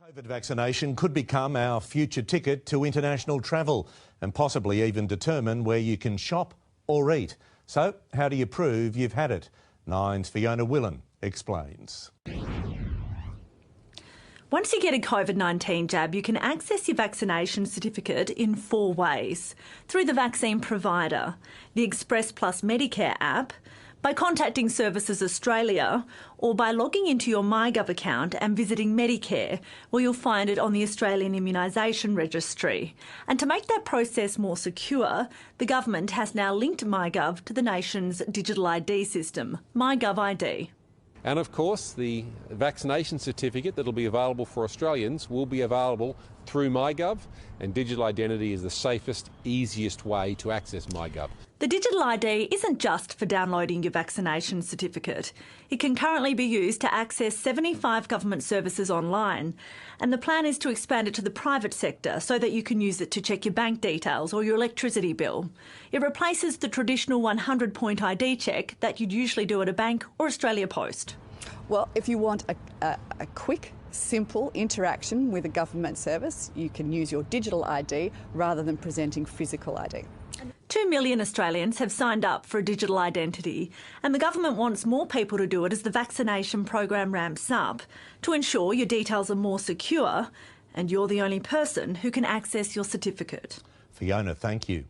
COVID vaccination could become our future ticket to international travel and possibly even determine where you can shop or eat. So, how do you prove you've had it? Nine's Fiona Willan explains. Once you get a COVID-19 jab, you can access your vaccination certificate in 4 ways. Through the vaccine provider, the Express Plus Medicare app, by contacting Services Australia, or by logging into your MyGov account and visiting Medicare, where you'll find it on the Australian Immunisation Registry. And to make that process more secure, the government has now linked MyGov to the nation's digital ID system, MyGov ID. And of course, the vaccination certificate that'll be available for Australians will be available through MyGov, and digital identity is the safest, easiest way to access MyGov. The digital ID isn't just for downloading your vaccination certificate. It can currently be used to access 75 government services online, and the plan is to expand it to the private sector so that you can use it to check your bank details or your electricity bill. It replaces the traditional 100-point ID check that you'd usually do at a bank or Australia Post. Well, if you want a quick, simple interaction with a government service, you can use your digital ID rather than presenting physical ID. 2 million Australians have signed up for a digital identity, and the government wants more people to do it as the vaccination program ramps up to ensure your details are more secure and you're the only person who can access your certificate. Fiona, thank you.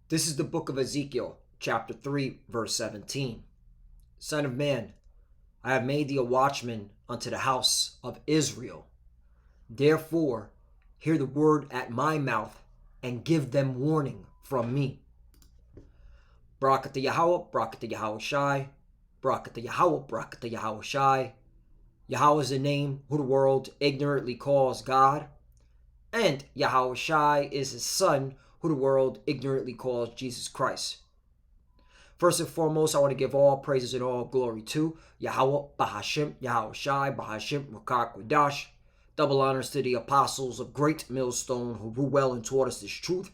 This is the book of Ezekiel, chapter 3, verse 17. Son of man, I have made thee a watchman unto the house of Israel. Therefore, hear the word at my mouth and give them warning from me. Barakatah Yahweh, Barakatah Yahweh Shai, Barakatah Yahweh, Barakatah Yahweh Shai. Yahweh is the name who the world ignorantly calls God, and Yahweh Shai is his son, who the world ignorantly calls Jesus Christ. First and foremost, I want to give all praises and all glory to Yahweh, Bahashim, Yahweh Shai, Bahashim, Rakak, Wadash. Double honors to the apostles of Great Millstone who rule well and taught us this truth.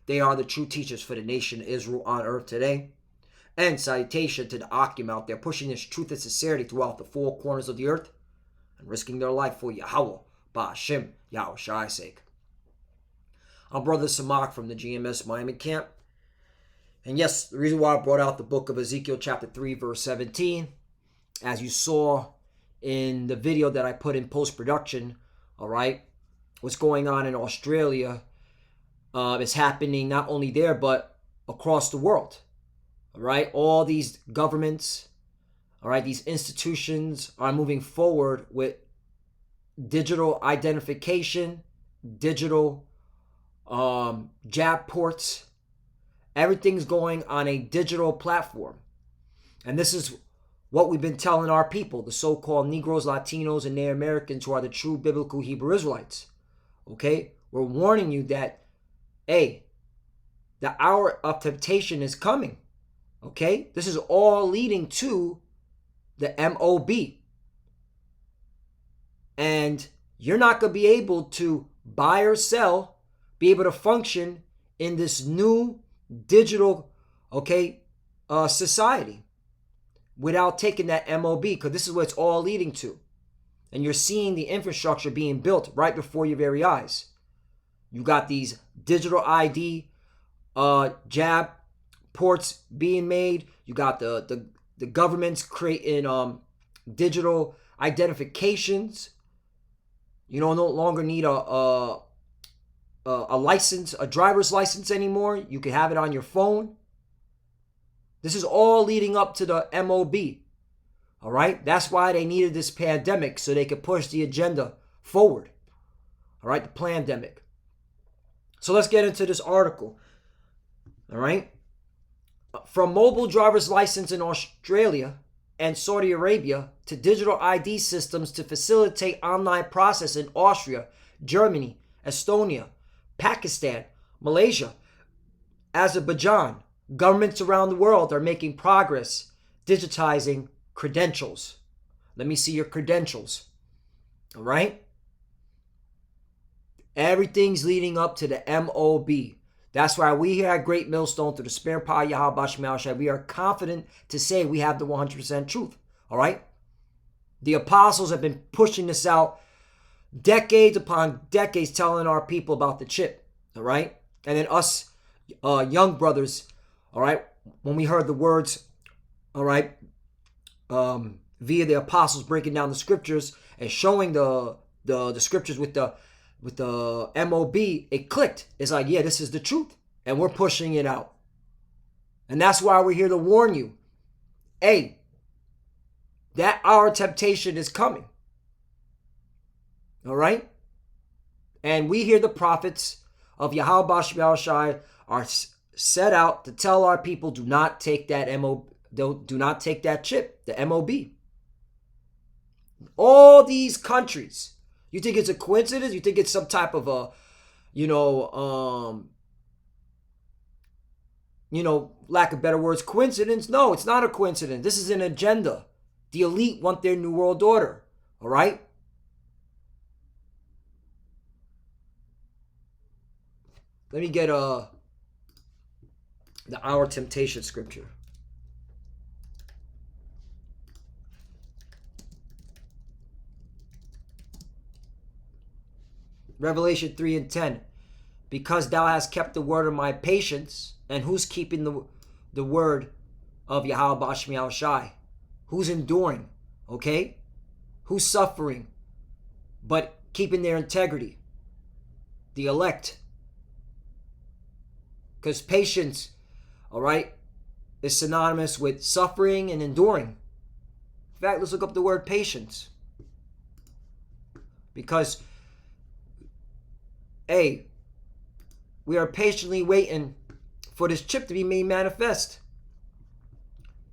They are the true teachers for the nation of Israel on earth today. And salutation to the Akim out there pushing this truth and sincerity throughout the 4 corners of the earth and risking their life for Yahweh, Bahashim, Yahweh Shai's sake. I'm Brother Samak from the GMS Miami camp. And yes, the reason why I brought out the book of Ezekiel chapter 3 verse 17, as you saw in the video that I put in post-production, all right, what's going on in Australia is happening not only there but across the world, all right? All these governments, all right, these institutions are moving forward with digital identification, digital jab ports. Everything's going on a digital platform. And this is what we've been telling our people, the so-called Negroes, Latinos, and Native Americans who are the true biblical Hebrew Israelites. Okay? We're warning you that, hey, the hour of temptation is coming. Okay? This is all leading to the MOB. And you're not going to be able to buy or sell, be able to function in this new digital, society without taking that MOB, because this is what it's all leading to. And you're seeing the infrastructure being built right before your very eyes. You got these digital ID jab ports being made. You got the governments creating digital identifications. You don't no longer need a license, a driver's license anymore. You can have it on your phone. This is all leading up to the MOB. All right? That's why they needed this pandemic, so they could push the agenda forward. All right, the pandemic. So let's get into this article. All right. From mobile driver's license in Australia and Saudi Arabia to digital ID systems to facilitate online process in Austria, Germany, Estonia, Pakistan, Malaysia, Azerbaijan, governments around the world are making progress digitizing credentials. Let me see your credentials. All right? Everything's leading up to the MOB. That's why we here at Great Millstone, through the Spirit and Power of Yahweh Shema Shai, we are confident to say we have the 100% truth. All right? The apostles have been pushing this out decades upon decades, telling our people about the chip. All right? And then us young brothers, all right, when we heard the words, all right, via the apostles breaking down the scriptures and showing the scriptures with the MOB, it clicked. It's like, yeah, this is the truth. And we're pushing it out. And that's why we're here to warn you. Hey, that hour of temptation is coming. All right? And we hear the prophets of Yahweh Shema Shai are set out to tell our people, do not take that do not take that chip, the MOB. All these countries. You think it's a coincidence? You think it's some type of a, lack of better words, coincidence? No, it's not a coincidence. This is an agenda. The elite want their new world order. All right? Let me get the hour temptation scripture. Revelation 3:10. Because thou hast kept the word of my patience. And who's keeping the word of Yahweh Shema Shai? Who's enduring? Okay? Who's suffering but keeping their integrity? The elect. Because patience, all right, is synonymous with suffering and enduring. In fact, let's look up the word patience. Because, hey, we are patiently waiting for this chip to be made manifest.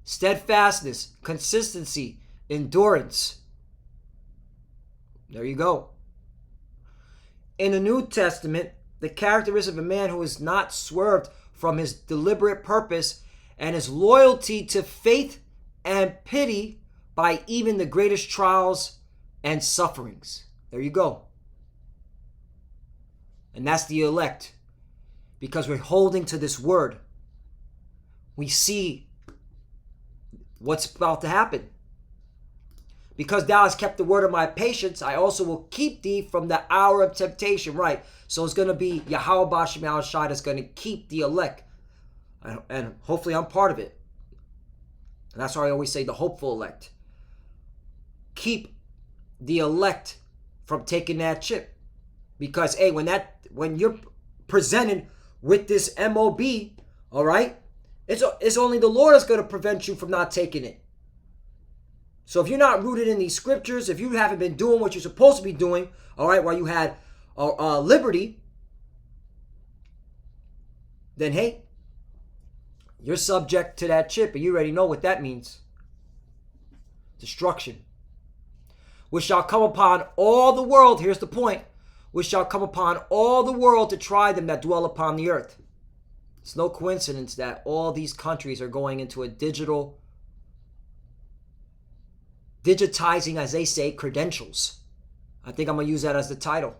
Steadfastness, consistency, endurance. There you go. In the New Testament, the characteristic of a man who is not swerved from his deliberate purpose and his loyalty to faith and pity by even the greatest trials and sufferings. There you go. And that's the elect. Because we're holding to this word. We see what's about to happen. Because thou hast kept the word of my patience, I also will keep thee from the hour of temptation. Right. So it's going to be Yahweh Shema Shai that's going to keep the elect. And hopefully I'm part of it. And that's why I always say the hopeful elect. Keep the elect from taking that chip. Because, hey, when you're presented with this MOB, all right, it's only the Lord that's going to prevent you from not taking it. So if you're not rooted in these scriptures, if you haven't been doing what you're supposed to be doing, all right, while you had liberty, then hey, you're subject to that chip, and you already know what that means. Destruction. Which shall come upon all the world, here's the point, which shall come upon all the world to try them that dwell upon the earth. It's no coincidence that all these countries are going into a digitizing, as they say, credentials. I think I'm going to use that as the title.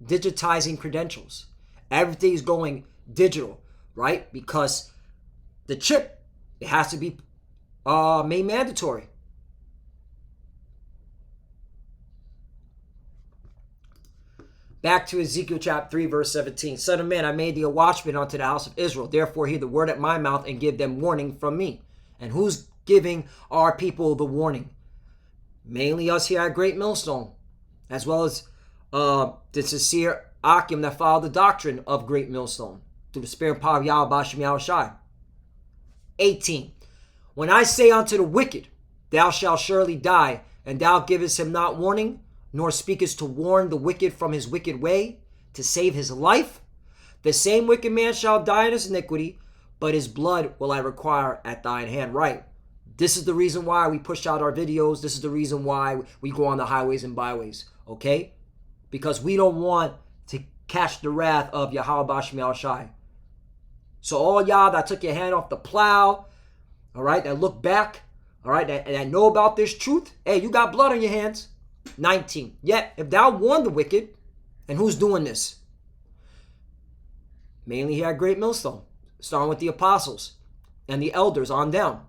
Digitizing credentials. Everything's going digital, right? Because the chip, it has to be made mandatory. Back to Ezekiel chapter 3, verse 17. Son of man, I made thee a watchman unto the house of Israel. Therefore hear the word at my mouth and give them warning from me. And who's giving our people the warning? Mainly us here at Great Millstone, as well as the sincere Akim that follow the doctrine of Great Millstone through the Spirit and Power of Yahweh Shema Shai. 18. When I say unto the wicked, thou shalt surely die, and thou givest him not warning, nor speakest to warn the wicked from his wicked way, to save his life, the same wicked man shall die in his iniquity, but his blood will I require at thine hand. Right. This is the reason why we push out our videos. This is the reason why we go on the highways and byways. Okay? Because we don't want to catch the wrath of Yahweh Bashmi Al-Shai. So all y'all that took your hand off the plow, all right, that look back, all right, that know about this truth, hey, you got blood on your hands. 19. Yet, if thou warn the wicked, and who's doing this? Mainly here at Great Millstone, starting with the apostles and the elders on down.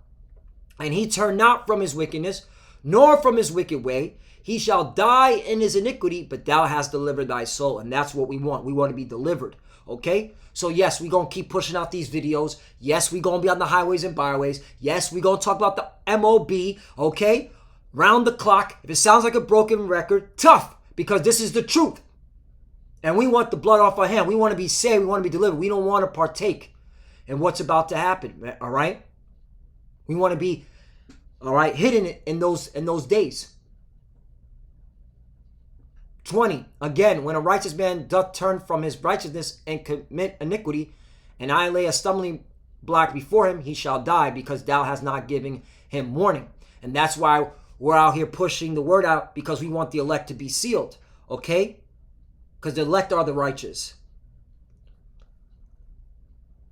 And he turned not from his wickedness, nor from his wicked way. He shall die in his iniquity, but thou hast delivered thy soul. And that's what we want. We want to be delivered. Okay? So yes, we're going to keep pushing out these videos. Yes, we're going to be on the highways and byways. Yes, we're going to talk about the MOB. Okay? Round the clock. If it sounds like a broken record, tough. Because this is the truth. And we want the blood off our hand. We want to be saved. We want to be delivered. We don't want to partake in what's about to happen. All right? We want to be, all right, hidden in those days. 20. Again, when a righteous man doth turn from his righteousness and commit iniquity, and I lay a stumbling block before him, he shall die, because thou hast not given him warning. And that's why we're out here pushing the word out, because we want the elect to be sealed. Okay? Because the elect are the righteous.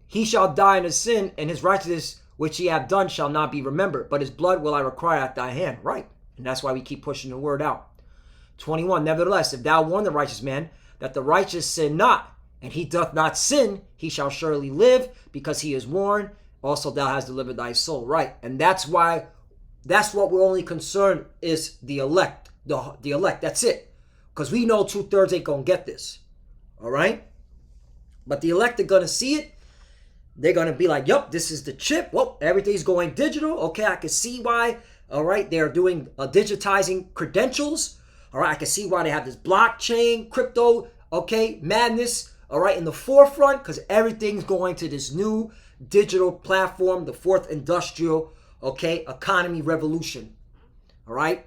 He shall die in his sin, and his righteousness which he hath done shall not be remembered, but his blood will I require at thy hand. Right. And that's why we keep pushing the word out. 21. Nevertheless, if thou warn the righteous man that the righteous sin not, and he doth not sin, he shall surely live, because he is warned. Also thou hast delivered thy soul. Right. And that's why, that's what we're only concerned is the elect. The elect. That's it. Because we know 2/3 ain't going to get this. All right. But the elect are going to see it. They're going to be like, yup, this is the chip. Well, everything's going digital. Okay, I can see why. All right, they're doing digitizing credentials. All right, I can see why they have this blockchain, crypto, okay, madness, all right, in the forefront, because everything's going to this new digital platform, the fourth industrial, okay, economy revolution. All right,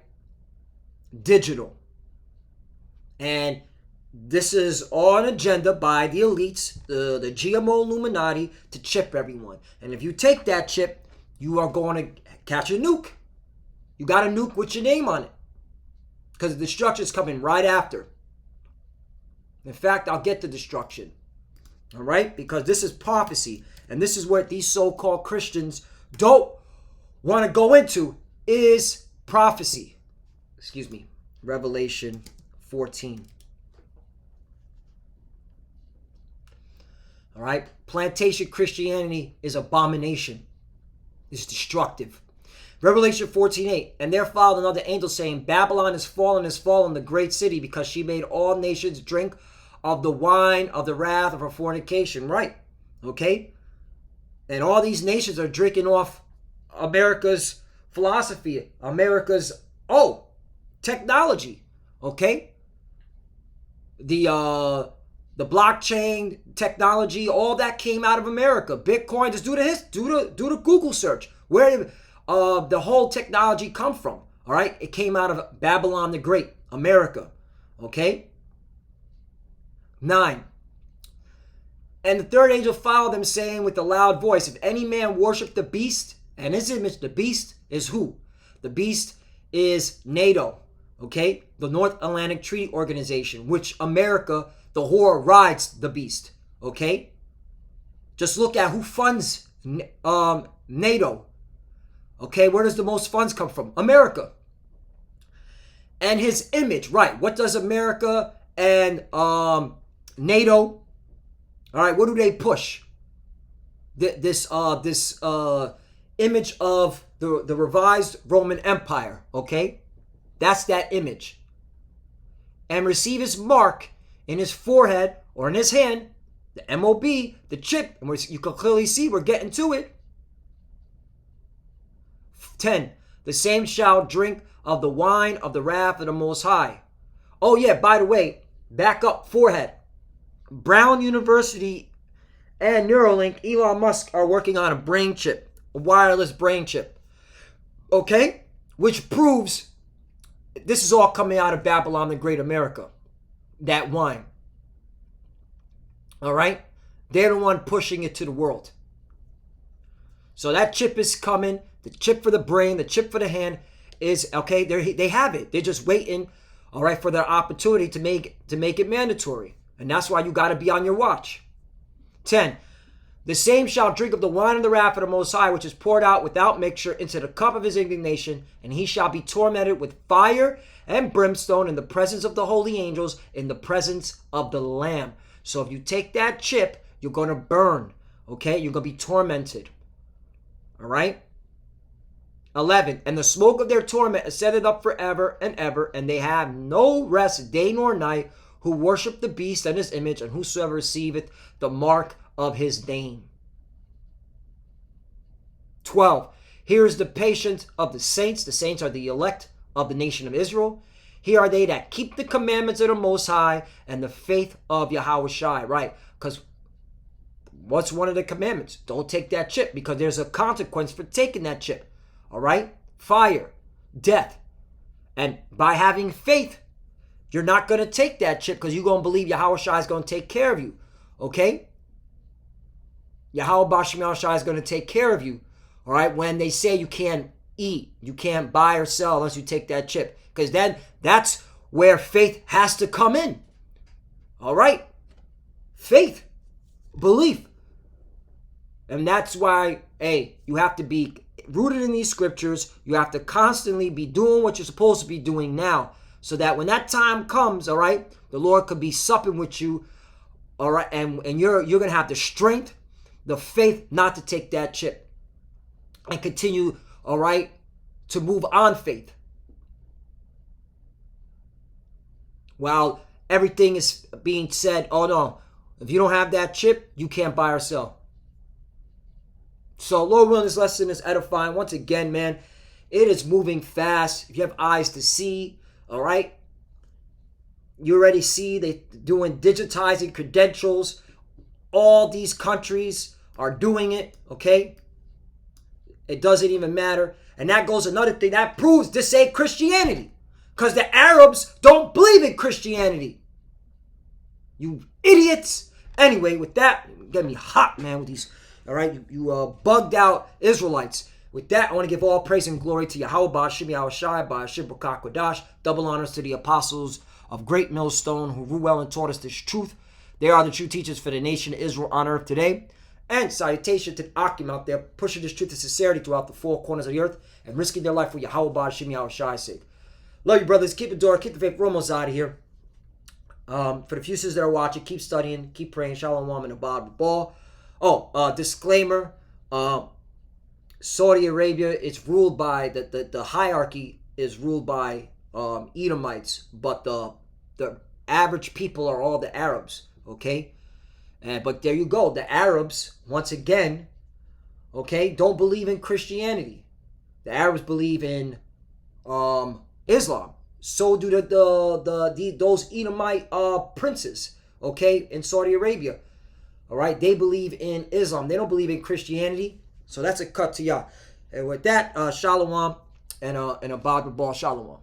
digital. And this is all an agenda by the elites, the GMO Illuminati, to chip everyone. And if you take that chip, you are going to catch a nuke. You got a nuke with your name on it. Because the destruction is coming right after. In fact, I'll get to destruction. All right? Because this is prophecy. And this is what these so-called Christians don't want to go into, is prophecy. Excuse me. Revelation 14. All right? Plantation Christianity is abomination. It's destructive. Revelation 14:8. And there followed another angel saying, Babylon is fallen, the great city, because she made all nations drink of the wine of the wrath of her fornication. Right. Okay? And all these nations are drinking off America's philosophy, America's, technology. Okay? The blockchain technology, all that came out of America. Bitcoin, just do the Google search. Where did the whole technology come from? All right, it came out of Babylon the Great, America. Okay. 9. And the third angel followed them, saying with a loud voice, if any man worship the beast and his image, the beast is who? The beast is NATO. Okay, the North Atlantic Treaty Organization, which America, the whore, rides the beast. Okay, just look at who funds NATO. Okay, where does the most funds come from? America. And his image, right? What does America and NATO? All right, what do they push? This image of the revised Roman Empire. Okay. That's that image. And receive his mark in his forehead or in his hand, the MOB, the chip. And you can clearly see we're getting to it. 10. The same shall drink of the wine of the wrath of the Most High. Oh yeah, by the way, back up, forehead. Brown University and Neuralink, Elon Musk are working on a brain chip, a wireless brain chip. Okay? Which proves this is all coming out of Babylon the Great America. That wine. All right? They're the one pushing it to the world. So that chip is coming. The chip for the brain, the chip for the hand is, okay, they have it. They're just waiting, all right, for their opportunity to make it mandatory. And that's why you got to be on your watch. 10. The same shall drink of the wine of the wrath of the Most High, which is poured out without mixture into the cup of his indignation, and he shall be tormented with fire and brimstone in the presence of the holy angels, in the presence of the Lamb. So if you take that chip, you're going to burn, okay? You're going to be tormented, all right? 11. And the smoke of their torment ascended up forever and ever, and they have no rest day nor night, who worship the beast and his image, and whosoever receiveth the mark of his name. 12. Here is the patience of the saints. The saints are the elect of the nation of Israel. Here are they that keep the commandments of the Most High and the faith of Yahushua. Right? Because what's one of the commandments? Don't take that chip, because there's a consequence for taking that chip. All right? Fire, death. And by having faith, you're not going to take that chip, because you're going to believe Yahushua is going to take care of you. Okay? Yahweh Bashem Yahushua is going to take care of you. All right? When they say you can't eat, you can't buy or sell unless you take that chip. Because then that's where faith has to come in. All right? Faith. Belief. And that's why, hey, you have to be rooted in these scriptures. You have to constantly be doing what you're supposed to be doing now, so that when that time comes, all right, the Lord could be supping with you, all right, and you're going to have the strength, the faith not to take that chip, and continue, all right, to move on faith. While everything is being said, oh no, if you don't have that chip, you can't buy or sell. So, Lord willing, this lesson is edifying. Once again, man, it is moving fast. If you have eyes to see, all right, you already see they're doing digitizing credentials. All these countries are doing it, okay? It doesn't even matter. And that goes another thing. That proves this ain't Christianity. Because the Arabs don't believe in Christianity. You idiots. Anyway, with that, get me hot, man, with these, all right, you bugged out Israelites. With that, I want to give all praise and glory to Yahweh Ba'ashim Yahushai, Ba'ashim B'Kah Kodash. Double honors to the apostles of Great Millstone who rule well and taught us this truth. They are the true teachers for the nation of Israel on earth today. And salutation to the Akim out there pushing this truth of sincerity throughout the four corners of the earth and risking their life for Yahweh Ba'ashim Yahushai's sake. Love you, brothers. Keep the door. Keep the faith. We're almost out of here. For the few sisters that are watching, keep studying. Keep praying. Shalom and Abad Ball. Oh, disclaimer. Saudi Arabia, it's ruled by, the hierarchy is ruled by Edomites. But the average people are all the Arabs. Okay? But there you go. The Arabs, once again, okay, don't believe in Christianity. The Arabs believe in Islam. So do those Edomite princes, okay, in Saudi Arabia. All right, they believe in Islam. They don't believe in Christianity. So that's a cut to y'all. And with that, shalom and a Baba Ball shalom.